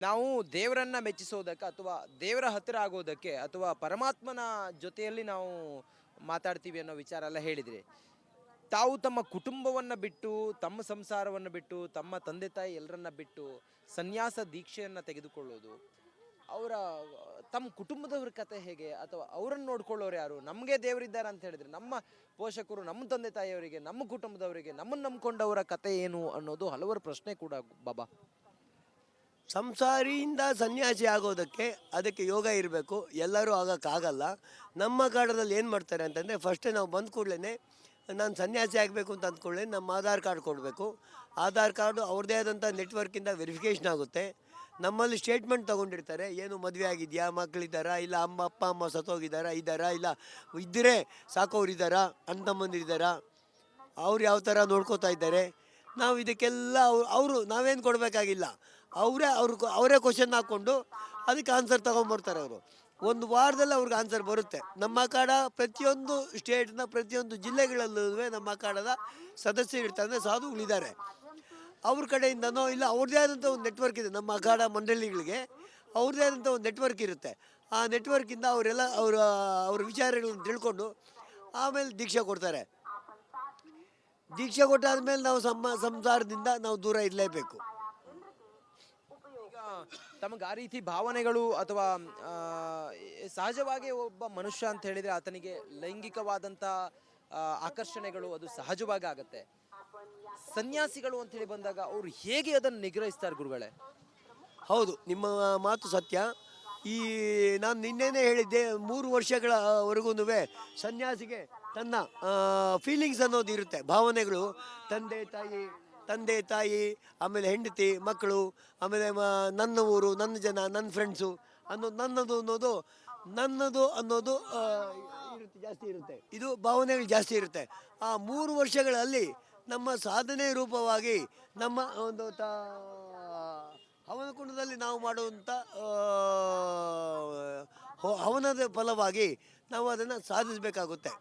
ನಾವು ದೇವರನ್ನ ಮೆಚ್ಚಿಸೋದಕ್ಕೆ ಅಥವಾ ದೇವರ ಹತ್ತಿರ ಆಗೋದಕ್ಕೆ ಅಥವಾ ಪರಮಾತ್ಮನ ಜೊತೆಯಲ್ಲಿ ನಾವು ಮಾತಾಡ್ತೀವಿ ಅನ್ನೋ ವಿಚಾರ ಎಲ್ಲ ಹೇಳಿದ್ರಿ. ತಾವು ತಮ್ಮ ಕುಟುಂಬವನ್ನ ಬಿಟ್ಟು, ತಮ್ಮ ಸಂಸಾರವನ್ನು ಬಿಟ್ಟು, ತಮ್ಮ ತಂದೆ ತಾಯಿ ಎಲ್ಲರನ್ನ ಬಿಟ್ಟು ಸನ್ಯಾಸ ದೀಕ್ಷೆಯನ್ನ ತೆಗೆದುಕೊಳ್ಳೋದು, ಅವರ ತಮ್ಮ ಕುಟುಂಬದವ್ರ ಕತೆ ಹೇಗೆ ಅಥವಾ ಅವರನ್ನು ನೋಡ್ಕೊಳ್ಳೋರು ಯಾರು? ನಮಗೆ ದೇವರಿದ್ದಾರೆ ಅಂತ ಹೇಳಿದ್ರೆ ನಮ್ಮ ಪೋಷಕರು, ನಮ್ಮ ತಂದೆ ತಾಯಿಯವರಿಗೆ, ನಮ್ಮ ಕುಟುಂಬದವರಿಗೆ, ನಮ್ಮನ್ನು ನಂಬ್ಕೊಂಡವರ ಕತೆ ಏನು ಅನ್ನೋದು ಹಲವಾರು ಪ್ರಶ್ನೆ ಕೂಡ ಬಾಬಾ. ಸಂಸಾರಿಯಿಂದ ಸನ್ಯಾಸಿ ಆಗೋದಕ್ಕೆ ಅದಕ್ಕೆ ಯೋಗ ಇರಬೇಕು. ಎಲ್ಲರೂ ಆಗೋಕ್ಕಾಗಲ್ಲ. ನಮ್ಮ ಕಾಡದಲ್ಲಿ ಏನು ಮಾಡ್ತಾರೆ ಅಂತಂದರೆ, ಫಸ್ಟೇ ನಾವು ಬಂದ ಕೂಡಲೇ ನಾನು ಸನ್ಯಾಸಿ ಆಗಬೇಕು ಅಂತ ಅಂದ್ಕೊಳ್ಳಿ ನಮ್ಮ ಆಧಾರ್ ಕಾರ್ಡ್ ಕೊಡಬೇಕು. ಆಧಾರ್ ಕಾರ್ಡು ಅವ್ರದ್ದೇ ಆದಂಥ ನೆಟ್ವರ್ಕಿಂದ ವೆರಿಫಿಕೇಷನ್ ಆಗುತ್ತೆ. ನಮ್ಮಲ್ಲಿ ಸ್ಟೇಟ್ಮೆಂಟ್ ತೊಗೊಂಡಿರ್ತಾರೆ, ಏನು ಮದುವೆ ಆಗಿದೆಯಾ, ಮಕ್ಕಳಿದ್ದಾರಾ, ಇಲ್ಲ ಅಪ್ಪ ಅಮ್ಮ ಸತ್ತೋಗಿದ್ದಾರಾ, ಇಲ್ಲ ಇದ್ದರೆ ಸಾಕೋರಿದ್ದಾರಾ, ಅಣ್ಣ ತಮ್ಮಂದಿರಿದ್ದಾರಾ, ಅವ್ರು ಯಾವ ಥರ ನೋಡ್ಕೋತಾ ಇದ್ದಾರೆ. ನಾವು ಇದಕ್ಕೆಲ್ಲ ಅವರು ನಾವೇನು ಕೊಡಬೇಕಾಗಿಲ್ಲ. ಅವರೇ ಕ್ವಶನ್ ಹಾಕ್ಕೊಂಡು ಅದಕ್ಕೆ ಆನ್ಸರ್ ತೊಗೊಂಬರ್ತಾರೆ. ಅವರು ಒಂದು ವಾರದಲ್ಲಿ ಅವ್ರಿಗೆ ಆನ್ಸರ್ ಬರುತ್ತೆ. ನಮ್ಮ ಅಖಾಡ ಪ್ರತಿಯೊಂದು ಸ್ಟೇಟ್ನ ಪ್ರತಿಯೊಂದು ಜಿಲ್ಲೆಗಳಲ್ಲೂ ನಮ್ಮ ಅಖಾಡದ ಸದಸ್ಯರು ಇರ್ತಾರೆ, ಅಂದರೆ ಸಾಧುಗಳಿದ್ದಾರೆ. ಅವ್ರ ಕಡೆಯಿಂದನೋ ಇಲ್ಲ ಅವ್ರದ್ದೇ ಆದಂಥ ಒಂದು ನೆಟ್ವರ್ಕ್ ಇದೆ. ನಮ್ಮ ಅಖಾಡ ಮಂಡಳಿಗಳಿಗೆ ಅವ್ರದ್ದೇ ಆದಂಥ ಒಂದು ನೆಟ್ವರ್ಕ್ ಇರುತ್ತೆ. ಆ ನೆಟ್ವರ್ಕಿಂದ ಅವರೆಲ್ಲ ಅವ್ರ ವಿಚಾರಗಳನ್ನು ತಿಳ್ಕೊಂಡು ಆಮೇಲೆ ದೀಕ್ಷೆ ಕೊಡ್ತಾರೆ. ದೀಕ್ಷೆ ಕೊಟ್ಟಾದ್ಮೇಲೆ ನಾವು ಸಂಸಾರದಿಂದ ನಾವು ದೂರ ಇರಲೇಬೇಕು. ಈಗ ತಮಗೆ ಆ ರೀತಿ ಭಾವನೆಗಳು ಅಥವಾ ಸಹಜವಾಗಿ ಒಬ್ಬ ಮನುಷ್ಯ ಅಂತ ಹೇಳಿದ್ರೆ ಆತನಿಗೆ ಲೈಂಗಿಕವಾದಂಥ ಆಕರ್ಷಣೆಗಳು ಅದು ಸಹಜವಾಗಿ ಆಗತ್ತೆ. ಸನ್ಯಾಸಿಗಳು ಅಂತ ಹೇಳಿ ಬಂದಾಗ ಅವ್ರು ಹೇಗೆ ಅದನ್ನು ನಿಗ್ರಹಿಸ್ತಾರೆ ಗುರುಗಳೇ? ಹೌದು, ನಿಮ್ಮ ಮಾತು ಸತ್ಯ. ಈ ನಾನು ನಿನ್ನೆನೇ ಹೇಳಿದ್ದೆ, 3 ವರ್ಷಗಳವರೆಗೂ ಸನ್ಯಾಸಿಗೆ ತನ್ನ ಫೀಲಿಂಗ್ಸ್ ಅನ್ನೋದು ಇರುತ್ತೆ, ಭಾವನೆಗಳು. ತಂದೆ ತಾಯಿ ಆಮೇಲೆ ಹೆಂಡತಿ ಮಕ್ಕಳು, ಆಮೇಲೆ ನನ್ನ ಊರು, ನನ್ನ ಜನ, ನನ್ನ ಫ್ರೆಂಡ್ಸು ನನ್ನದು ಅನ್ನೋದು ಜಾಸ್ತಿ ಇರುತ್ತೆ. ಇದು ಭಾವನೆಗಳು ಜಾಸ್ತಿ ಇರುತ್ತೆ. ಆ 3 ವರ್ಷಗಳಲ್ಲಿ ನಮ್ಮ ಸಾಧನೆ ರೂಪವಾಗಿ ನಮ್ಮ ಒಂದು ಹವನಕುಂಡದಲ್ಲಿ ನಾವು ಮಾಡುವಂಥ ಹವನದ ಫಲವಾಗಿ ನಾವು ಅದನ್ನು ಸಾಧಿಸಬೇಕಾಗುತ್ತೆ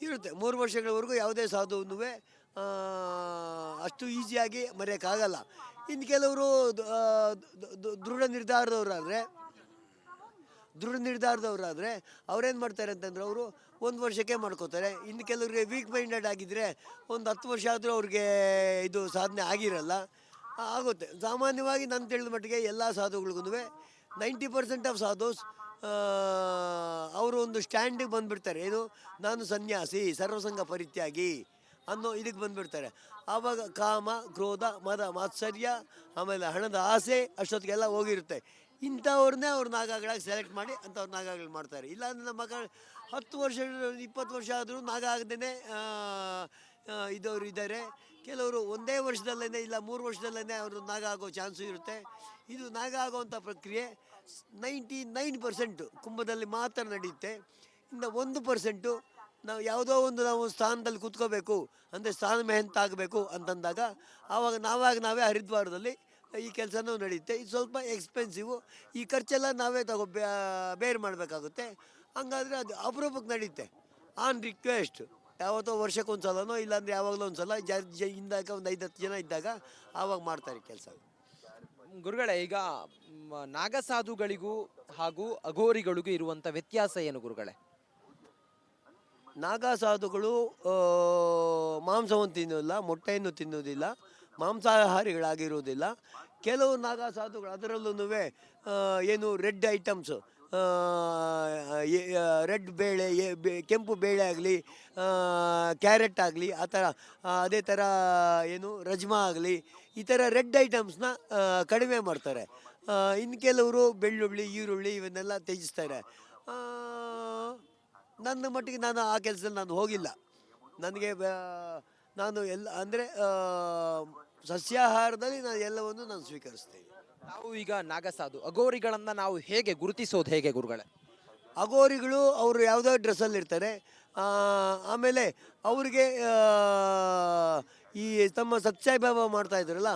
ಇರುತ್ತೆ. 3 ವರ್ಷಗಳವರೆಗೂ ಯಾವುದೇ ಸಾಧುವನ್ನು ಅಷ್ಟು ಈಸಿಯಾಗಿ ಮರೆಯೋಕ್ಕಾಗಲ್ಲ. ಇನ್ನು ಕೆಲವರು ದೃಢ ನಿರ್ಧಾರದವರಾದರೆ ಅವ್ರೇನು ಮಾಡ್ತಾರೆ ಅಂತಂದ್ರೆ, ಅವರು 1 ವರ್ಷಕ್ಕೆ ಮಾಡ್ಕೋತಾರೆ. ಇನ್ನು ಕೆಲವರಿಗೆ ವೀಕ್ ಮೈಂಡೆಡ್ ಆಗಿದ್ದರೆ ಒಂದು 10 ವರ್ಷ ಆದರೂ ಅವ್ರಿಗೆ ಇದು ಸಾಧನೆ ಆಗಿರಲ್ಲ. ಆಗುತ್ತೆ. ಸಾಮಾನ್ಯವಾಗಿ ನಾನು ತಿಳಿದ ಮಟ್ಟಿಗೆ ಎಲ್ಲ ಸಾಧುಗಳಿಗೂ 90% ಆಫ್ ಸಾಧುಸ್ ಅವರು ಒಂದು ಸ್ಟ್ಯಾಂಡಿಗೆ ಬಂದುಬಿಡ್ತಾರೆ. ಏನು, ನಾನು ಸನ್ಯಾಸಿ, ಸರ್ವಸಂಗ ಪರಿತ್ಯಾಗಿ ಅನ್ನೋ ಇದಕ್ಕೆ ಬಂದುಬಿಡ್ತಾರೆ. ಆವಾಗ ಕಾಮ, ಕ್ರೋಧ, ಮದ, ಮಾತ್ಸರ್ಯ, ಆಮೇಲೆ ಹಣದ ಆಸೆ ಅಷ್ಟೊತ್ತಿಗೆಲ್ಲ ಹೋಗಿರುತ್ತೆ. ಇಂಥವ್ರನ್ನೇ ಅವ್ರ ನಾಗಗಳಾಗಿ ಸೆಲೆಕ್ಟ್ ಮಾಡಿ ಅಂಥವ್ರು ನಾಗಗಳು ಮಾಡ್ತಾರೆ. ಇಲ್ಲಾಂದರೆ ನಮ್ಮ ಮಕ್ಕಳು 10 ವರ್ಷ 20 ವರ್ಷ ಆದರೂ ನಾಗ ಆಗದೇ ಇದ್ದವರು ಇದ್ದಾರೆ. ಕೆಲವರು ಒಂದೇ ವರ್ಷದಲ್ಲೇ ಇಲ್ಲ 3 ವರ್ಷದಲ್ಲೇ ಅವರು ನಾಗ ಆಗೋ ಚಾನ್ಸು ಇರುತ್ತೆ. ಇದು ನಾಗ ಆಗೋವಂಥ ಪ್ರಕ್ರಿಯೆ 99% ಕುಂಭದಲ್ಲಿ ಮಾತ್ರ ನಡೆಯುತ್ತೆ. ಇನ್ನು 1% ನಾವು ಯಾವುದೋ ಒಂದು ನಾವು ಸ್ಥಾನದಲ್ಲಿ ಕೂತ್ಕೋಬೇಕು ಅಂದರೆ ಸ್ಥಾನ ಮೆಹಂತ ಆಗಬೇಕು ಅಂತಂದಾಗ ಆವಾಗ ನಾವೇ ಹರಿದ್ವಾರದಲ್ಲಿ ಈ ಕೆಲಸನೂ ನಡೆಯುತ್ತೆ. ಇದು ಸ್ವಲ್ಪ ಎಕ್ಸ್ಪೆನ್ಸಿವು. ಈ ಖರ್ಚೆಲ್ಲ ನಾವೇ ಬೇರೆ ಮಾಡಬೇಕಾಗುತ್ತೆ. ಹಂಗಾದರೆ ಅದು ಅಪರೂಪಕ್ಕೆ ನಡೆಯುತ್ತೆ. ಆನ್ ರಿಕ್ವೆಸ್ಟ್ ಯಾವತ್ತೋ ವರ್ಷಕ್ಕೊಂದು ಸಲನೋ ಇಲ್ಲಾಂದರೆ ಯಾವಾಗಲೂ ಒಂದು ಸಲ ಇಂದಾಗ ಒಂದು 5-10 ಜನ ಇದ್ದಾಗ ಆವಾಗ ಮಾಡ್ತಾರೆ ಕೆಲಸ. ಗುರುಗಳೇ, ಈಗ ನಾಗಸಾಧುಗಳಿಗೂ ಹಾಗೂ ಅಘೋರಿಗಳಿಗೂ ಇರುವಂಥ ವ್ಯತ್ಯಾಸ ಏನು ಗುರುಗಳೇ? ನಾಗಾ ಸಾಧುಗಳು ಮಾಂಸವನ್ನು ತಿನ್ನೋದಿಲ್ಲ, ಮೊಟ್ಟೆಯನ್ನು ತಿನ್ನುವುದಿಲ್ಲ, ಮಾಂಸಾಹಾರಿಗಳಾಗಿರುವುದಿಲ್ಲ. ಕೆಲವು ನಾಗಾ ಸಾಧುಗಳು ಅದರಲ್ಲೂ ಏನು ರೆಡ್ ಐಟಮ್ಸು, ರೆಡ್ ಬೇಳೆ, ಕೆಂಪು ಬೇಳೆ ಆಗಲಿ, ಕ್ಯಾರೆಟ್ ಆಗಲಿ, ಆ ಥರ ಅದೇ ಥರ ಏನು ರಜ್ಮಾ ಆಗಲಿ, ಈ ಥರ ರೆಡ್ ಐಟಮ್ಸ್ನ ಕಡಿಮೆ ಮಾಡ್ತಾರೆ. ಇನ್ನು ಕೆಲವರು ಬೆಳ್ಳುಳ್ಳಿ, ಈರುಳ್ಳಿ ಇವನ್ನೆಲ್ಲ ತ್ಯಜಿಸ್ತಾರೆ. ನನ್ನ ಮಟ್ಟಿಗೆ ನಾನು ಆ ಕೆಲಸದಲ್ಲಿ ನಾನು ಹೋಗಿಲ್ಲ. ನನಗೆ ನಾನು ಎಲ್ಲ ಅಂದರೆ ಸಸ್ಯಾಹಾರದಲ್ಲಿ ನಾನು ಎಲ್ಲವನ್ನು ನಾನು ಸ್ವೀಕರಿಸ್ತೇನೆ. ನಾವು ಈಗ ನಾಗಸಾಧು ಅಘೋರಿಗಳನ್ನು ನಾವು ಹೇಗೆ ಗುರುತಿಸೋದು ಹೇಗೆ ಗುರುಗಳೇ? ಅಘೋರಿಗಳು ಅವರು ಯಾವುದೋ ಡ್ರೆಸ್ಸಲ್ಲಿ ಇರ್ತಾರೆ. ಆಮೇಲೆ ಅವ್ರಿಗೆ ಈ ತಮ್ಮ ಸತ್ಸಾಯಿಬಾಬಾ ಮಾಡ್ತಾ ಇದ್ರಲ್ಲ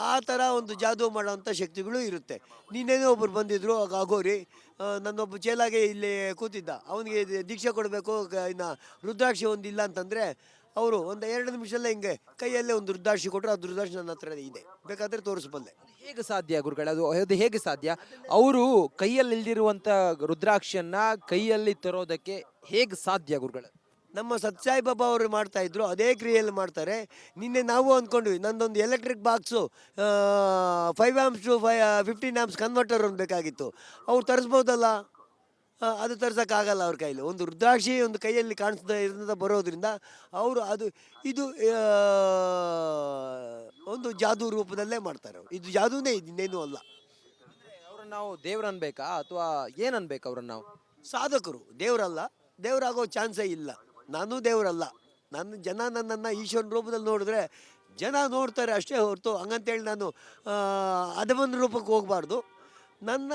ಆ ಥರ ಒಂದು ಜಾದೂ ಮಾಡೋವಂಥ ಶಕ್ತಿಗಳು ಇರುತ್ತೆ. ನಿನ್ನೇನೋ ಒಬ್ಬರು ಬಂದಿದ್ದರು ಅಘೋರಿ, ನನ್ನೊಬ್ಬ ಚೇಲಾಗೆ ಇಲ್ಲಿ ಕೂತಿದ್ದ, ಅವನಿಗೆ ದೀಕ್ಷೆ ಕೊಡಬೇಕು, ಇನ್ನು ರುದ್ರಾಕ್ಷಿ ಒಂದಿಲ್ಲ ಅಂತಂದರೆ ಅವರು ಒಂದು 2 ನಿಮಿಷದಲ್ಲೇ ಹಿಂಗೆ ಕೈಯಲ್ಲೇ ಒಂದು ರುದ್ರಾಕ್ಷಿ ಕೊಟ್ಟರು, ಆ ರುದ್ರಾಕ್ಷಿ ನನ್ನ ಹತ್ರ ಇದೆ, ಬೇಕಾದರೆ ತೋರಿಸ್ಬಲ್ಲೆ. ಹೇಗೆ ಸಾಧ್ಯ ಗುರುಗಳೇ? ಅದು ಹೇಗೆ ಸಾಧ್ಯ? ಅವರು ಕೈಯಲ್ಲಿ ಇಲ್ದಿರುವಂತ ರುದ್ರಾಕ್ಷಿಯನ್ನ ಕೈಯಲ್ಲಿ ತರೋದಕ್ಕೆ ಹೇಗೆ ಸಾಧ್ಯ ಗುರುಗಳೇ? ನಮ್ಮ ಸತ್ಸಾಯಿ ಬಾಬಾ ಅವರು ಮಾಡ್ತಾ ಇದ್ರು, ಅದೇ ಕ್ರಿಯೆಯಲ್ಲಿ ಮಾಡ್ತಾರೆ. ನಿನ್ನೆ ನಾವು ಅಂದ್ಕೊಂಡ್ವಿ ನಂದೊಂದು electric box 5 amps to 15 amps converter ಒಂದು ಬೇಕಾಗಿತ್ತು, ಅವ್ರು ತರಿಸ್ಬೋದಲ್ಲ. ಅದು ತರ್ಸೋಕ್ಕಾಗಲ್ಲ ಅವ್ರ ಕೈಲಿ. ಒಂದು ರುದ್ರಾಕ್ಷಿ ಒಂದು ಕೈಯಲ್ಲಿ ಕಾಣಿಸ್ತಾ ಇರೋದ್ರಿಂದ ಬರೋದ್ರಿಂದ ಅವರು ಇದು ಒಂದು ಜಾದೂ ರೂಪದಲ್ಲೇ ಮಾಡ್ತಾರೆ ಅವರು. ಇದು ಜಾದೂನೇ, ಇನ್ನೇನು ಅಲ್ಲ. ಅವ್ರನ್ನ ನಾವು ದೇವ್ರ ಅನ್ಬೇಕಾ ಅಥವಾ ಏನ್ ಅನ್ಬೇಕು ಅವ್ರನ್ನ ನಾವು? ಸಾಧಕರು, ದೇವರಲ್ಲ. ದೇವರಾಗೋ ಚಾನ್ಸೇ ಇಲ್ಲ. ನಾನು ದೇವರಲ್ಲ. ಜನ ನನ್ನನ್ನು ಈಶ್ವರನ ರೂಪದಲ್ಲಿ ನೋಡಿದ್ರೆ ಜನ ನೋಡ್ತಾರೆ ಅಷ್ಟೇ ಹೊರತು ಹಂಗಂತೇಳಿ ನಾನು ಅಧಮನ ರೂಪಕ್ಕೆ ಹೋಗಬಾರ್ದು. ನನ್ನ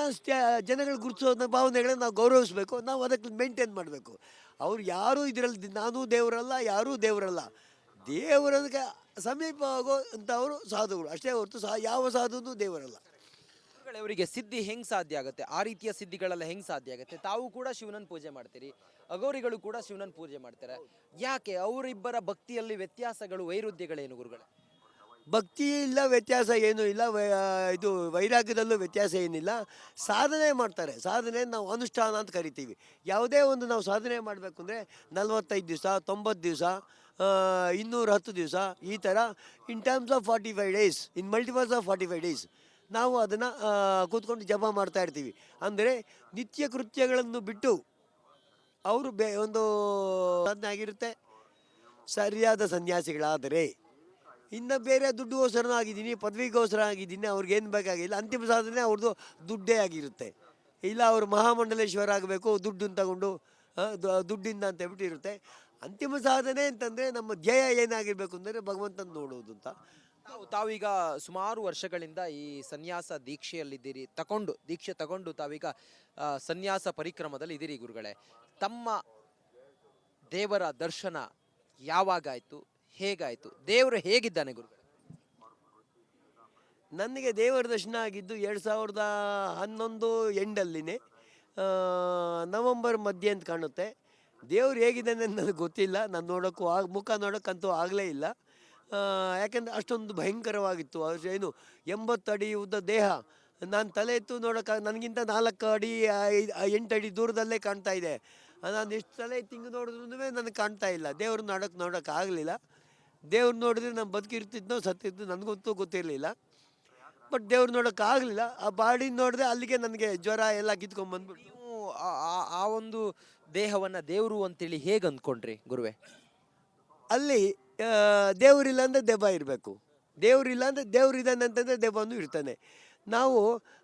ಜನಗಳು ಗುರುತಿಸೋ ಭಾವನೆಗಳನ್ನ ನಾವು ಗೌರವಿಸಬೇಕು, ನಾವು ಅದಕ್ಕೆ ಮೇಂಟೈನ್ ಮಾಡಬೇಕು. ಅವ್ರು ಯಾರೂ ಇದರಲ್ಲಿ ನಾನೂ ದೇವರಲ್ಲ, ಯಾರೂ ದೇವರಲ್ಲ. ದೇವರಿಗೆ ಸಮೀಪ ಆಗೋ ಅಂಥವರು ಸಾಧುಗಳು ಅಷ್ಟೇ ಹೊರತು ಯಾವ ಸಾಧುನೂ ದೇವರಲ್ಲ. ಗುರುಗಳೇ, ಅವರಿಗೆ ಸಿದ್ಧಿ ಹೆಂಗ್ ಸಾಧ್ಯ ಆಗುತ್ತೆ? ಆ ರೀತಿಯ ಸಿದ್ಧಿಗಳೆಲ್ಲ ಹೆಂಗ್ ಸಾಧ್ಯ ಆಗುತ್ತೆ? ತಾವು ಕೂಡ ಶಿವನನ್ನ ಪೂಜೆ ಮಾಡ್ತೀರಿ, ಅಘೋರಿಗಳು ಕೂಡ ಶಿವನನ್ನ ಪೂಜೆ ಮಾಡ್ತಾರೆ. ಯಾಕೆ ಅವರಿಬ್ಬರ ಭಕ್ತಿಯಲ್ಲಿ ವ್ಯತ್ಯಾಸಗಳು, ವೈರುಧ್ಯಗಳೇನು ಗುರುಗಳೇ? ಭಕ್ತಿ ಇಲ್ಲ, ವ್ಯತ್ಯಾಸ ಏನೂ ಇಲ್ಲ. ಇದು ವೈರಾಗ್ಯದಲ್ಲೂ ವ್ಯತ್ಯಾಸ ಏನಿಲ್ಲ. ಸಾಧನೆ ಮಾಡ್ತಾರೆ. ಸಾಧನೆ ನಾವು ಅನುಷ್ಠಾನ ಅಂತ ಕರಿತೀವಿ. ಯಾವುದೇ ಒಂದು ನಾವು ಸಾಧನೆ ಮಾಡಬೇಕು ಅಂದರೆ 45 ದಿವಸ, 90 ದಿವಸ, 210 ದಿವಸ, ಈ ಥರ in terms of 45 days, in multiples of 45 days ನಾವು ಅದನ್ನು ಕೂತ್ಕೊಂಡು ಜಪ ಮಾಡ್ತಾ ಇರ್ತೀವಿ. ಅಂದರೆ ನಿತ್ಯ ಕೃತ್ಯಗಳನ್ನು ಬಿಟ್ಟು ಅವರು ಒಂದು ಸಾಧನೆ ಆಗಿರುತ್ತೆ. ಸರಿಯಾದ ಸನ್ಯಾಸಿಗಳಾದರೆ ಇನ್ನು ಬೇರೆ ದುಡ್ಡುಗೋಸ್ಕರ ಆಗಿದ್ದೀನಿ, ಪದವಿಗೋಸ್ಕರ ಆಗಿದ್ದೀನಿ, ಅವ್ರಿಗೇನು ಬೇಕಾಗಿಲ್ಲ. ಅಂತಿಮ ಸಾಧನೆ ಅವ್ರದ್ದು ದುಡ್ಡೇ ಆಗಿರುತ್ತೆ. ಇಲ್ಲ ಅವರು ಮಹಾಮಂಡಲೇಶ್ವರ ಆಗಬೇಕು ದುಡ್ಡನ್ನು ತಗೊಂಡು ದುಡ್ಡಿಂದ ಅಂತ ಹೇಳ್ಬಿಟ್ಟು ಇರುತ್ತೆ. ಅಂತಿಮ ಸಾಧನೆ ಅಂತಂದರೆ ನಮ್ಮ ಧ್ಯೇಯ ಏನಾಗಿರಬೇಕು ಅಂದರೆ ಭಗವಂತನ ನೋಡೋದು ಅಂತ. ತಾವೀಗ ಸುಮಾರು ವರ್ಷಗಳಿಂದ ಈ ಸನ್ಯಾಸ ದೀಕ್ಷೆಯಲ್ಲಿದ್ದೀರಿ, ದೀಕ್ಷೆ ತಗೊಂಡು ತಾವೀಗ ಸನ್ಯಾಸ ಪರಿಕ್ರಮದಲ್ಲಿ ಇದ್ದೀರಿ ಗುರುಗಳೇ. ತಮ್ಮ ದೇವರ ದರ್ಶನ ಯಾವಾಗಾಯ್ತು, ಹೇಗಾಯ್ತು? ದೇವರು ಹೇಗಿದ್ದಾನೆ ಗುರುಗಳೇ? ನನಗೆ ದೇವರ ದರ್ಶನ ಆಗಿದ್ದು 2011 ಎಂಡಲ್ಲಿನೇ, ನವಂಬರ್ ಮಧ್ಯೆ ಅಂತ ಕಾಣುತ್ತೆ. ದೇವ್ರು ಹೇಗಿದ್ದಾನೆ ನನಗೆ ಗೊತ್ತಿಲ್ಲ. ನಾನು ನೋಡೋಕ್ಕೂ ಮುಖ ನೋಡೋಕ್ಕಂತೂ ಆಗಲೇ ಇಲ್ಲ. ಯಾಕೆಂದರೆ ಅಷ್ಟೊಂದು ಭಯಂಕರವಾಗಿತ್ತು. ಏನು 80 ಅಡಿ ಉದ್ದ ದೇಹ, ನಾನು ತಲೆ ಎತ್ತು ನೋಡೋಕೆ ನನಗಿಂತ 4 ಅಡಿ 8 ಅಡಿ ದೂರದಲ್ಲೇ ಕಾಣ್ತಾ ಇದೆ. ನಾನು ಎಷ್ಟು ತಲೆ ತಿಂಗು ನೋಡಿದ್ರೂ ನನಗೆ ಕಾಣ್ತಾ ಇಲ್ಲ. ದೇವ್ರನ್ನ ನೋಡೋಕೆ ಆಗಲಿಲ್ಲ. ದೇವ್ರು ನೋಡಿದ್ರೆ ನಾನು ಬದುಕಿರ್ತಿದ್ನೋ ಸತ್ತಿದ್ದು ನನಗಂತೂ ಗೊತ್ತಿರಲಿಲ್ಲ. ಬಟ್ ದೇವ್ರು ನೋಡೋಕೆ ಆಗಲಿಲ್ಲ. ಆ ಬಾಡಿ ನೋಡಿದ್ರೆ ಅಲ್ಲಿಗೆ ನನಗೆ ಜ್ವರ ಎಲ್ಲ ಕಿತ್ಕೊಂಡ್ಬಂದ್ಬಿಟ್ಟು. ನೀವು ಆ ಒಂದು ದೇಹವನ್ನ ದೇವರು ಅಂತೇಳಿ ಹೇಗೆ ಅಂದ್ಕೊಂಡ್ರಿ ಗುರುವೆ? ಅಲ್ಲಿ ದೇವರಿಲ್ಲ ಅಂದರೆ ದೆವ್ವ ಇರಬೇಕು, ದೇವರಿಲ್ಲ ಅಂದರೆ ದೇವರಿದ್ದಾನೆ ಅಂತಂದರೆ ದೆವ್ವನೂ ಇರ್ತಾನೆ. ನಾವು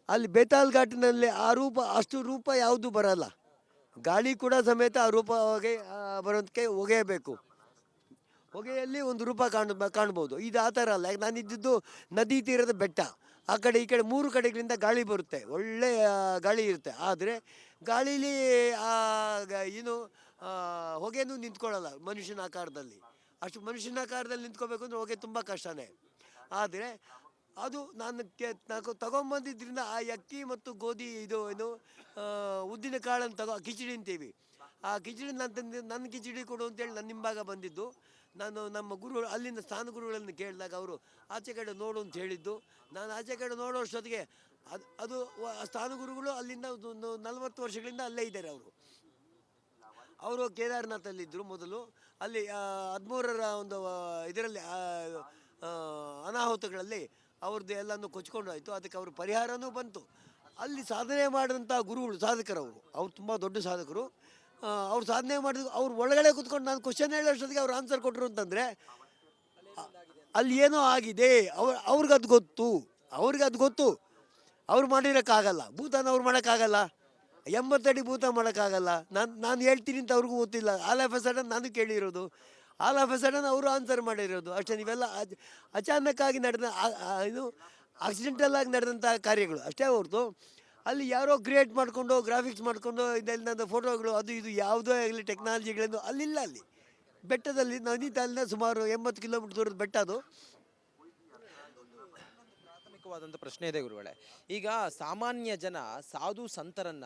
ಅಲ್ಲಿ ಬೇತಾಲ್ ಘಾಟಿನಲ್ಲಿ ಆ ರೂಪ, ಅಷ್ಟು ರೂಪ ಯಾವುದು ಬರಲ್ಲ. ಗಾಳಿ ಕೂಡ ಸಮೇತ ಆ ರೂಪ ಹೊಗೆ ಬರೋದಕ್ಕೆ ಹೊಗೆಯಬೇಕು. ಹೊಗೆಯಲ್ಲಿ ಒಂದು ರೂಪ ಕಾಣ್ಬೋದು. ಇದು ಆ ಥರ ಅಲ್ಲ. ನಾನಿದ್ದು ನದಿ ತೀರದ ಬೆಟ್ಟ, ಆ ಕಡೆ ಈ ಕಡೆ 3 ಕಡೆಗಳಿಂದ ಗಾಳಿ ಬರುತ್ತೆ, ಒಳ್ಳೆಯ ಗಾಳಿ ಇರುತ್ತೆ. ಆದರೆ ಗಾಳೀಲಿ ಏನು ಹೊಗೆನೂ ನಿಂತ್ಕೊಳ್ಳಲ್ಲ ಮನುಷ್ಯನ ಆಕಾರದಲ್ಲಿ. ಅಷ್ಟು ಮನುಷ್ಯನ ಆಕಾರದಲ್ಲಿ ನಿಂತ್ಕೋಬೇಕು ಅಂದರೆ ಹೊಗೆ ತುಂಬ ಕಷ್ಟನೇ. ಆದರೆ ಅದು ನಾನು ತಗೊಂಬಂದಿದ್ದರಿಂದ ಆ ಅಕ್ಕಿ ಮತ್ತು ಗೋಧಿ ಇದು ಏನು ಉದ್ದಿನ ಕಾಳನ್ನು ಕಿಚಡಿ ಅಂತೀವಿ. ಆ ಕಿಚಡಿ ನನ್ನ ಕಿಚಡಿ ಕೊಡು ಅಂತೇಳಿ ನನ್ನ ಹಿಂಭಾಗ ಬಂದಿದ್ದು. ನಾನು ನಮ್ಮ ಅಲ್ಲಿಂದ ಸ್ಥಾನ ಗುರುಗಳನ್ನು ಕೇಳಿದಾಗ ಅವರು ಆಚೆ ಕಡೆ ನೋಡು ಅಂತ ಹೇಳಿದ್ದು. ನಾನು ಆಚೆ ಕಡೆ ನೋಡೋಷ್ಟೊತ್ತಿಗೆ ಅದು ಸ್ಥಾನ ಗುರುಗಳು ಅಲ್ಲಿಂದ 40 ವರ್ಷಗಳಿಂದ ಅಲ್ಲೇ ಇದ್ದಾರೆ. ಅವರು ಕೇದಾರ್ನಾಥಲ್ಲಿದ್ದರು ಮೊದಲು. ಅಲ್ಲಿ 13ರ ಒಂದು ಇದರಲ್ಲಿ ಅನಾಹುತಗಳಲ್ಲಿ ಅವ್ರದ್ದು ಎಲ್ಲನೂ ಕೊಚ್ಕೊಂಡು ಆಯಿತು. ಅದಕ್ಕೆ ಅವ್ರ ಪರಿಹಾರನೂ ಬಂತು. ಅಲ್ಲಿ ಸಾಧನೆ ಮಾಡಿದಂಥ ಗುರುಗಳು, ಸಾಧಕರವರು, ಅವ್ರು ತುಂಬ ದೊಡ್ಡ ಸಾಧಕರು. ಅವ್ರು ಸಾಧನೆ ಮಾಡಿದ್ರು. ಅವ್ರು ಒಳಗಡೆ ಕೂತ್ಕೊಂಡು ನಾನು ಕ್ವಶನ್ ಹೇಳೋಷ್ಟೊತ್ತಿಗೆ ಅವ್ರು ಆನ್ಸರ್ ಕೊಟ್ಟರು ಅಂತಂದರೆ ಅಲ್ಲಿ ಏನೋ ಆಗಿದೆ. ಅವ್ರಿಗದು ಗೊತ್ತು. ಅವ್ರು ಮಾಡಿರೋಕ್ಕಾಗಲ್ಲ. ಭೂತಾನ ಅವ್ರು ಮಾಡೋಕ್ಕಾಗಲ್ಲ. 80 ಅಡಿ ಭೂತ ಮಾಡೋಕ್ಕಾಗಲ್ಲ. ನಾನು ಹೇಳ್ತೀನಿ ಅಂತ ಅವ್ರಿಗೂ ಗೊತ್ತಿಲ್ಲ. ಆಲ್ ಆಫ್ ಎ ಸಡನ್ ನಾನು ಕೇಳಿರೋದು, ಆಲ್ ಆಫ್ ಎ ಸಡನ್ ಅವರು ಆನ್ಸರ್ ಮಾಡಿರೋದು ಅಷ್ಟೇ. ನೀವೆಲ್ಲ ಅಚಾನಕ್ಕಾಗಿ ನಡೆದ ಇದು ಆಕ್ಸಿಡೆಂಟಲ್ ಆಗಿ ನಡೆದಂಥ ಕಾರ್ಯಗಳು ಅಷ್ಟೇ ಹೊರತು ಅಲ್ಲಿ ಯಾರೋ ಕ್ರಿಯೇಟ್ ಮಾಡಿಕೊಂಡು ಗ್ರಾಫಿಕ್ಸ್ ಮಾಡಿಕೊಂಡು ಇದೆಲ್ಲ ಫೋಟೋಗಳು ಅದು ಇದು ಯಾವುದೋ ಆಗಲಿ ಟೆಕ್ನಾಲಜಿಗಳನ್ನು ಅಲ್ಲಿಲ್ಲ. ಅಲ್ಲಿ ಬೆಟ್ಟದಲ್ಲಿ ನೈನಿತಾಲ್ನ ಸುಮಾರು 80 ಕಿಲೋಮೀಟರ್ ದೂರದ ಬೆಟ್ಟ ಅದು. ಪ್ರಾಥಮಿಕವಾದಂಥ ಪ್ರಶ್ನೆ ಇದೆ ಗುರುಗಳೇ. ಈಗ ಸಾಮಾನ್ಯ ಜನ ಸಾಧು ಸಂತರನ್ನ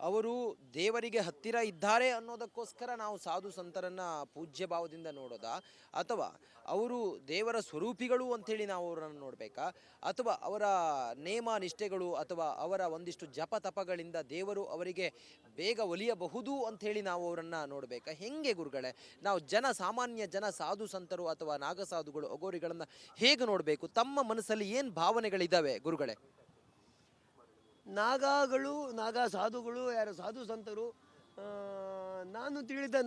ಅವರು ದೇವರಿಗೆ ಹತ್ತಿರ ಇದ್ದಾರೆ ಅನ್ನೋದಕ್ಕೋಸ್ಕರ ನಾವು ಸಾಧು ಸಂತರನ್ನ ಪೂಜ್ಯ ಭಾವದಿಂದ ನೋಡೋದಾ, ಅಥವಾ ಅವರು ದೇವರ ಸ್ವರೂಪಿಗಳು ಅಂಥೇಳಿ ನಾವು ಅವರನ್ನು ನೋಡಬೇಕಾ, ಅಥವಾ ಅವರ ನೇಮ ನಿಷ್ಠೆಗಳು ಅಥವಾ ಅವರ ಒಂದಿಷ್ಟು ಜಪ ತಪಗಳಿಂದ ದೇವರು ಅವರಿಗೆ ಬೇಗ ಒಲಿಯಬಹುದು ಅಂಥೇಳಿ ನಾವು ಅವರನ್ನು ನೋಡಬೇಕಾ? ಹೆಂಗೆ ಗುರುಗಳೇ ನಾವು ಸಾಮಾನ್ಯ ಜನ ಸಾಧು ಸಂತರು ಅಥವಾ ನಾಗಸಾಧುಗಳು ಅಗೋರಿಗಳನ್ನು ಹೇಗೆ ನೋಡಬೇಕು? ತಮ್ಮ ಮನಸ್ಸಲ್ಲಿ ಏನು ಭಾವನೆಗಳಿದ್ದಾವೆ ಗುರುಗಳೇ? ನಾಗ ಸಾಧುಗಳು ಯಾರು ಸಾಧು ಸಂತರು,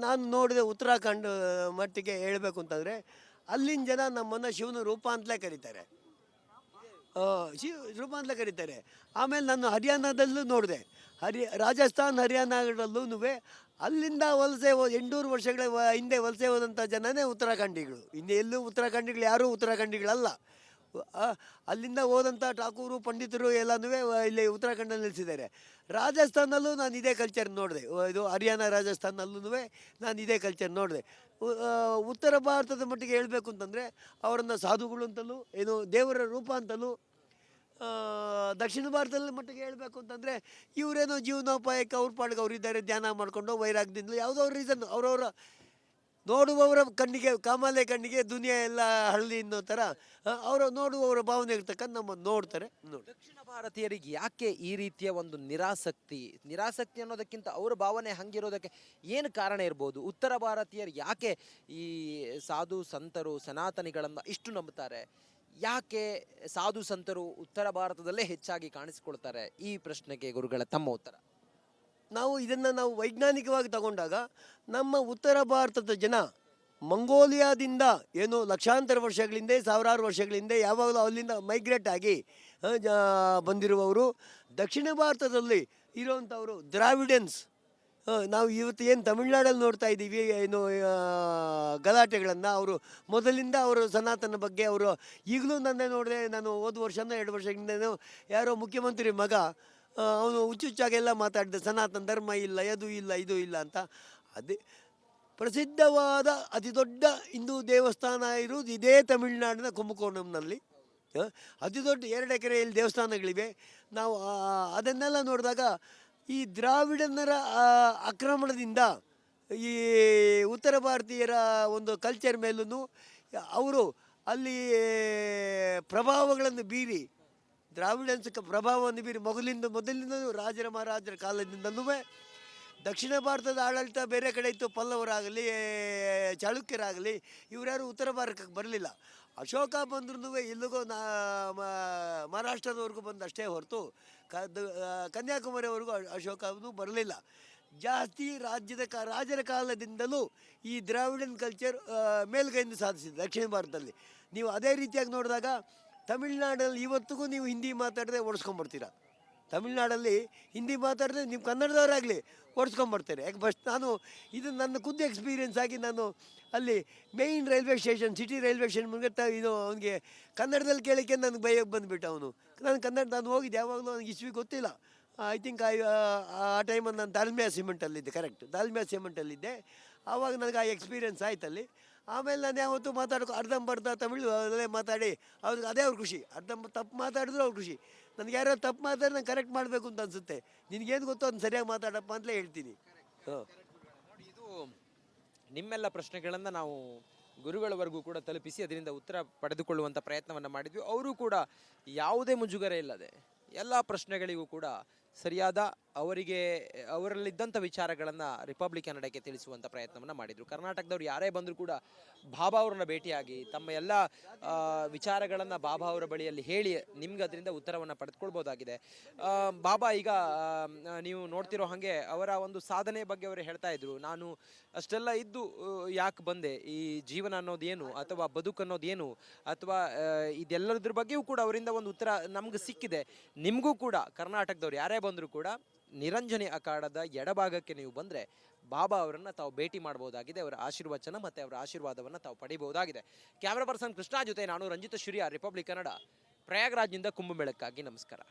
ನಾನು ನೋಡಿದ ಉತ್ತರಾಖಂಡ್ ಮಟ್ಟಿಗೆ ಹೇಳಬೇಕು ಅಂತಂದರೆ ಅಲ್ಲಿನ ಜನ ನಮ್ಮನ್ನು ಶಿವನ ರೂಪ ಅಂತಲೇ ಕರೀತಾರೆ, ರೂಪ ಅಂತಲೇ ಕರೀತಾರೆ. ಆಮೇಲೆ ನಾನು ಹರಿಯಾಣದಲ್ಲೂ ನೋಡಿದೆ, ರಾಜಸ್ಥಾನ್ ಹರಿಯಾಣಗಳಲ್ಲೂ ಅಲ್ಲಿಂದ ವಲಸೆ 800 ವರ್ಷಗಳ ಹಿಂದೆ ವಲಸೆ ಹೋದಂಥ ಜನನೇ ಉತ್ತರಾಖಂಡಿಗಳು. ಇನ್ನು ಎಲ್ಲೂ ಉತ್ತರಾಖಂಡಿಗಳು ಯಾರೂ ಉತ್ತರಾಖಂಡಿಗಳಲ್ಲ. ಅಲ್ಲಿಂದ ಹೋದಂಥ ಠಾಕೂರು ಪಂಡಿತರು ಎಲ್ಲನೂ ಇಲ್ಲಿ ಉತ್ತರಾಖಂಡಲ್ಲಿ ನಿಲ್ಲಿಸಿದ್ದಾರೆ. ರಾಜಸ್ಥಾನಲ್ಲೂ ನಾನು ಇದೇ ಕಲ್ಚರ್ ನೋಡಿದೆ, ಇದು ಹರಿಯಾಣ ರಾಜಸ್ಥಾನಲ್ಲೂ ನಾನು ಇದೇ ಕಲ್ಚರ್ ನೋಡಿದೆ. ಉತ್ತರ ಭಾರತದ ಮಟ್ಟಿಗೆ ಹೇಳಬೇಕು ಅಂತಂದರೆ ಅವರನ್ನು ಸಾಧುಗಳು ಅಂತಲೂ ಏನು ದೇವರ ರೂಪ ಅಂತಲೂ, ದಕ್ಷಿಣ ಭಾರತದ ಮಟ್ಟಿಗೆ ಹೇಳಬೇಕು ಅಂತಂದರೆ ಇವರೇನೋ ಜೀವನೋಪಾಯಕ್ಕೆ ಅವ್ರ ಪಾಡಿಗೆ ಅವರಿದ್ದಾರೆ, ಧ್ಯಾನ ಮಾಡಿಕೊಂಡು ವೈರಾಗ್ಯದಿಂದ ಯಾವುದೋ ಅವ್ರ ರೀಸನ್ ಅವರವರ ನೋಡುವವರ ಕಣ್ಣಿಗೆ ಕಾಮಾಲೆ ಕಣ್ಣಿಗೆ ದುನಿಯಾ ಎಲ್ಲ ಹಳ್ಳಿ ಅನ್ನೋ ಥರ ಅವರು ನೋಡುವವರ ಭಾವನೆ ಇರ್ತಕ್ಕಂಥ ನಮ್ಮನ್ನು ನೋಡ್ತಾರೆ. ದಕ್ಷಿಣ ಭಾರತೀಯರಿಗೆ ಯಾಕೆ ಈ ರೀತಿಯ ಒಂದು ನಿರಾಸಕ್ತಿ ಅನ್ನೋದಕ್ಕಿಂತ ಅವರ ಭಾವನೆ ಹಂಗಿರೋದಕ್ಕೆ ಏನು ಕಾರಣ ಇರ್ಬೋದು? ಉತ್ತರ ಭಾರತೀಯರು ಯಾಕೆ ಈ ಸಾಧು ಸಂತರು ಸನಾತನಿಗಳನ್ನು ಇಷ್ಟು ನಂಬುತ್ತಾರೆ? ಯಾಕೆ ಸಾಧು ಸಂತರು ಉತ್ತರ ಭಾರತದಲ್ಲೇ ಹೆಚ್ಚಾಗಿ ಕಾಣಿಸಿಕೊಳ್ತಾರೆ? ಈ ಪ್ರಶ್ನೆಗೆ ಗುರುಗಳ ತಮ್ಮ ಉತ್ತರ. ನಾವು ವೈಜ್ಞಾನಿಕವಾಗಿ ತಗೊಂಡಾಗ ನಮ್ಮ ಉತ್ತರ ಭಾರತದ ಜನ ಮಂಗೋಲಿಯಾದಿಂದ ಏನು ಲಕ್ಷಾಂತರ ವರ್ಷಗಳಿಂದ ಸಾವಿರಾರು ವರ್ಷಗಳಿಂದ ಯಾವಾಗಲೂ ಅಲ್ಲಿಂದ ಮೈಗ್ರೇಟ್ ಆಗಿ ಬಂದಿರುವವರು. ದಕ್ಷಿಣ ಭಾರತದಲ್ಲಿ ಇರುವಂಥವರು ದ್ರಾವಿಡಿಯನ್ಸ್. ನಾವು ಇವತ್ತು ಏನು ತಮಿಳ್ನಾಡಲ್ಲಿ ನೋಡ್ತಾ ಇದ್ದೀವಿ ಏನು ಗಲಾಟೆಗಳನ್ನು, ಅವರು ಮೊದಲಿಂದ ಅವರು ಸನಾತನ ಬಗ್ಗೆ ಅವರು ಈಗಲೂ ನೋಡಿದೆ. ನಾನು ಹೋದ ವರ್ಷನೋ 2 ವರ್ಷಗಳಿಂದ ಯಾರೋ ಮುಖ್ಯಮಂತ್ರಿ ಮಗ ಅವನು ಹುಚ್ಚುಚ್ಚಾಗೆಲ್ಲ ಮಾತಾಡಿದ ಸನಾತನ ಧರ್ಮ ಇಲ್ಲ, ಅದು ಇಲ್ಲ, ಇದು ಇಲ್ಲ ಅಂತ. ಅದೇ ಪ್ರಸಿದ್ಧವಾದ ಅತಿ ದೊಡ್ಡ ಹಿಂದೂ ದೇವಸ್ಥಾನ ಇರುವುದು ಇದೇ ತಮಿಳುನಾಡಿನ ಕುಂಭಕೋಣಂನಲ್ಲಿ. ಅತಿ ದೊಡ್ಡ 2 ಎಕರೆಯಲ್ಲಿ ದೇವಸ್ಥಾನಗಳಿವೆ. ನಾವು ಅದನ್ನೆಲ್ಲ ನೋಡಿದಾಗ ಈ ದ್ರಾವಿಡನ್ನರ ಆಕ್ರಮಣದಿಂದ ಈ ಉತ್ತರ ಭಾರತೀಯರ ಒಂದು ಕಲ್ಚರ್ ಮೇಲೂ ಅವರು ಅಲ್ಲಿ ಪ್ರಭಾವಗಳನ್ನು ಬೀರಿ, ದ್ರಾವಿಡನ್ಸ್ ಪ್ರಭಾವವನ್ನು ಬೀರಿ ಮೊದಲಿಂದಲೂ ರಾಜರ ಮಹಾರಾಜರ ಕಾಲದಿಂದಲೂ ದಕ್ಷಿಣ ಭಾರತದ ಆಡಳಿತ ಬೇರೆ ಕಡೆ ಇತ್ತು. ಪಲ್ಲವರಾಗಲಿ ಚಾಳುಕ್ಯರಾಗಲಿ ಇವರ್ಯಾರು ಉತ್ತರ ಭಾರತಕ್ಕೆ ಬರಲಿಲ್ಲ. ಅಶೋಕ ಬಂದ್ರೂ ಇಲ್ಲಿಗೂ ಮಹಾರಾಷ್ಟ್ರದವರೆಗೂ ಬಂದಷ್ಟೇ ಹೊರತು ಕನ್ಯಾಕುಮಾರಿವರೆಗೂ ಅಶೋಕನೂ ಬರಲಿಲ್ಲ. ಜಾಸ್ತಿ ರಾಜರ ಕಾಲದಿಂದಲೂ ಈ ದ್ರಾವಿಡನ್ ಕಲ್ಚರ್ ಮೇಲ್ಗೈಯನ್ನು ಸಾಧಿಸಿದೆ ದಕ್ಷಿಣ ಭಾರತದಲ್ಲಿ. ನೀವು ಅದೇ ರೀತಿಯಾಗಿ ನೋಡಿದಾಗ ತಮಿಳ್ನಾಡಲ್ಲಿ ಇವತ್ತಿಗೂ ನೀವು ಹಿಂದಿ ಮಾತಾಡಿದ್ರೆ ಓಡಿಸ್ಕೊಂಡ್ಬರ್ತೀರ. ತಮಿಳ್ನಾಡಲ್ಲಿ ಹಿಂದಿ ಮಾತಾಡಿದ್ರೆ ನೀವು ಕನ್ನಡದವರಾಗಲಿ ಓಡಿಸ್ಕೊಂಡ್ಬರ್ತಾರೆ. ಯಾಕೆ ಇದು ನನ್ನ ಖುದ್ದು ಎಕ್ಸ್ಪೀರಿಯೆನ್ಸ್ ಆಗಿ ನಾನು ಅಲ್ಲಿ main railway station city railway station ಮುಂದೆ ಇದು ಅವನಿಗೆ ಕನ್ನಡದಲ್ಲಿ ಕೇಳೋಕ್ಕೆ ನನಗೆ ಭಯ ಬಂದುಬಿಟ್ಟು ಅವನು. ನಾನು ಹೋಗಿದ್ದೆ ಯಾವಾಗಲೂ ನನಗೆ ಇಸ್ವಿ ಗೊತ್ತಿಲ್ಲ. ಐ ಥಿಂಕ್ ಆ ಟೈಮಲ್ಲಿ ನಾನು ದಾಲ್ಮಿಯಾ ಸಿಮೆಂಟಲ್ಲಿದ್ದೆ, ಕರೆಕ್ಟ್ ದಾಲ್ಮಿಯಾ ಸಿಮೆಂಟಲ್ಲಿದ್ದೆ. ಆವಾಗ ನನಗೆ ಆ ಎಕ್ಸ್ಪೀರಿಯೆನ್ಸ್ ಆಯ್ತಲ್ಲಿ. ಆಮೇಲೆ ನಾನು ಯಾವತ್ತೂ ಅರ್ಧಂಬರ್ಧ ತಮಿಳು ಅಲ್ಲೇ ಮಾತಾಡಿ ಅವ್ರಿಗೆ ಅದೇ ಅವ್ರ ಖುಷಿ. ತಪ್ಪು ಮಾತಾಡಿದ್ರು ಅವ್ರ ಖುಷಿ. ನನಗೆ ಯಾರೋ ತಪ್ಪು ಮಾತಾಡಿ ನಾನು ಕರೆಕ್ಟ್ ಮಾಡಬೇಕು ಅಂತ ಅನಿಸುತ್ತೆ. ನಿನಗೇನು ಗೊತ್ತೋ ಅದನ್ನ ಸರಿಯಾಗಿ ಮಾತಾಡಪ್ಪ ಅಂತಲೇ ಹೇಳ್ತೀನಿ. ಇದು ನಿಮ್ಮೆಲ್ಲ ಪ್ರಶ್ನೆಗಳನ್ನು ನಾವು ಗುರುಗಳವರೆಗೂ ಕೂಡ ತಲುಪಿಸಿ ಅದರಿಂದ ಉತ್ತರ ಪಡೆದುಕೊಳ್ಳುವಂಥ ಪ್ರಯತ್ನವನ್ನು ಮಾಡಿದ್ವಿ. ಅವರು ಕೂಡ ಯಾವುದೇ ಮುಜುಗರ ಇಲ್ಲದೆ ಎಲ್ಲ ಪ್ರಶ್ನೆಗಳಿಗೂ ಕೂಡ ಸರಿಯಾದ ಅವರಲ್ಲಿದ್ದಂಥ ವಿಚಾರಗಳನ್ನು ರಿಪಬ್ಲಿಕ್ ಕನ್ನಡಕ್ಕೆ ತಿಳಿಸುವಂಥ ಪ್ರಯತ್ನವನ್ನು ಮಾಡಿದರು. ಕರ್ನಾಟಕದವ್ರು ಯಾರೇ ಬಂದರೂ ಕೂಡ ಬಾಬಾ ಅವ್ರನ್ನ ಭೇಟಿಯಾಗಿ ತಮ್ಮ ಎಲ್ಲ ವಿಚಾರಗಳನ್ನು ಬಾಬಾ ಅವರ ಬಳಿಯಲ್ಲಿ ಹೇಳಿ ನಿಮ್ಗೆ ಅದರಿಂದ ಉತ್ತರವನ್ನು ಪಡೆದುಕೊಳ್ಬೋದಾಗಿದೆ. ಬಾಬಾ ಈಗ ನೀವು ನೋಡ್ತಿರೋ ಹಾಗೆ ಅವರ ಒಂದು ಸಾಧನೆ ಬಗ್ಗೆ ಅವರು ಹೇಳ್ತಾ ಇದ್ರು, ನಾನು ಅಷ್ಟೆಲ್ಲ ಇದ್ದು ಯಾಕೆ ಬಂದೆ, ಈ ಜೀವನ ಅನ್ನೋದೇನು ಅಥವಾ ಬದುಕು ಅನ್ನೋದೇನು ಅಥವಾ ಇದೆಲ್ಲದ್ರ ಬಗ್ಗೆಯೂ ಕೂಡ ಅವರಿಂದ ಒಂದು ಉತ್ತರ ನಮ್ಗೆ ಸಿಕ್ಕಿದೆ. ನಿಮಗೂ ಕೂಡ ಕರ್ನಾಟಕದವ್ರು ಯಾರೇ ಬಂದರೂ ಕೂಡ ನಿರಂಜನಿ ಅಖಾಡದ ಎಡಭಾಗಕ್ಕೆ ನೀವು ಬಂದರೆ ಬಾಬಾ ಅವರನ್ನು ತಾವು ಭೇಟಿ ಮಾಡಬಹುದಾಗಿದೆ. ಅವರ ಆಶೀರ್ವಚನ ಮತ್ತು ಅವರ ಆಶೀರ್ವಾದವನ್ನು ತಾವು ಪಡಿಬಹುದಾಗಿದೆ. ಕ್ಯಾಮ್ರಾ ಪರ್ಸನ್ ಕೃಷ್ಣ ಜೊತೆ ನಾನು ರಂಜಿತ ಶ್ರೀಯ, ರಿಪಬ್ಲಿಕ್ ಕನ್ನಡ, ಪ್ರಯಾಗ್ರಾಜ್ನಿಂದ ಕುಂಭಮೇಳಕ್ಕಾಗಿ. ನಮಸ್ಕಾರ.